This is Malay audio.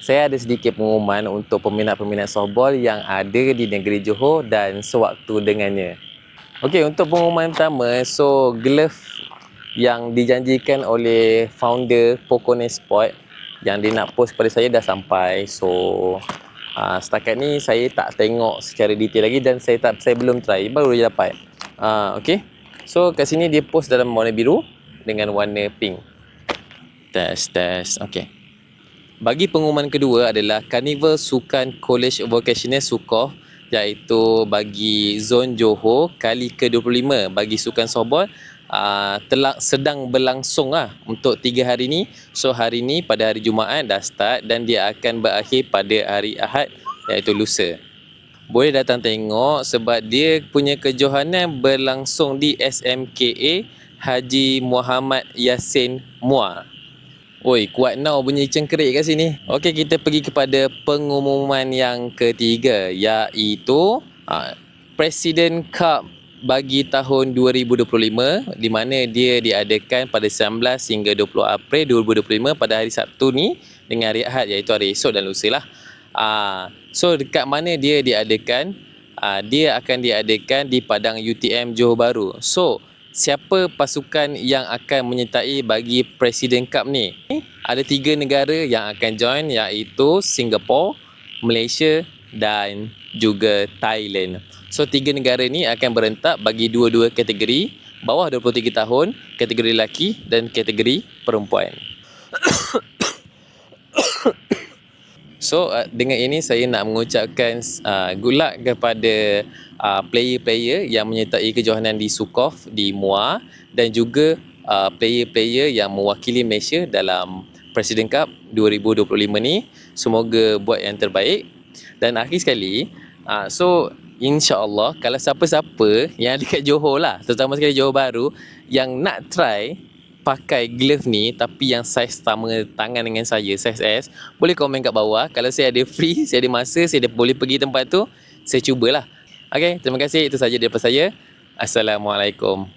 saya ada sedikit pengumuman untuk peminat-peminat softball yang ada di negeri Johor dan sewaktu dengannya. Okey, untuk pengumuman pertama, so glove yang dijanjikan oleh founder Pokone Sport yang dia nak post pada saya dah sampai. So setakat ni saya tak tengok secara detail lagi dan saya belum try, baru je dapat. Okey. So kat sini dia post dalam warna biru dengan warna pink. Test. Okey. Bagi pengumuman kedua adalah Karnival Sukan College Vocational Sukoh, iaitu bagi zon Johor kali ke-25 bagi sukan softball sedang berlangsung untuk 3 hari ni. So hari ni pada hari Jumaat dah start dan dia akan berakhir pada hari Ahad, iaitu lusa. Boleh datang tengok sebab dia punya kejohanan berlangsung di SMKA Haji Muhammad Yassin Muar. Oi, kuat now bunyi cengkerik kat sini. Okey, kita pergi kepada pengumuman yang ketiga, iaitu Presiden Cup bagi tahun 2025, di mana dia diadakan pada 19 hingga 20 April 2025 pada hari Sabtu ni dengan hari Ahad, iaitu hari esok dan lusa lah. So dekat mana dia diadakan? Dia akan diadakan di Padang UTM Johor Bahru. So siapa pasukan yang akan menyertai bagi Presiden Cup ni? Ada 3 negara yang akan join, iaitu Singapura, Malaysia dan juga Thailand. So 3 negara ni akan berentak bagi 2 kategori, bawah 23 tahun, kategori lelaki dan kategori perempuan. So dengan ini saya nak mengucapkan good luck kepada player-player yang menyertai kejohanan di Sukoh di Muar dan juga player-player yang mewakili Malaysia dalam Presiden Cup 2025 ni. Semoga buat yang terbaik. Dan akhir sekali, so insya-Allah kalau siapa-siapa yang dekat Johor lah, terutama sekali Johor Bahru, yang nak try pakai glove ni tapi yang saiz sama tangan dengan saya, saiz S, boleh komen kat bawah. Kalau saya ada free, saya ada masa, saya boleh pergi tempat tu, saya cubalah. Okey, terima kasih. Itu sahaja daripada saya. Assalamualaikum.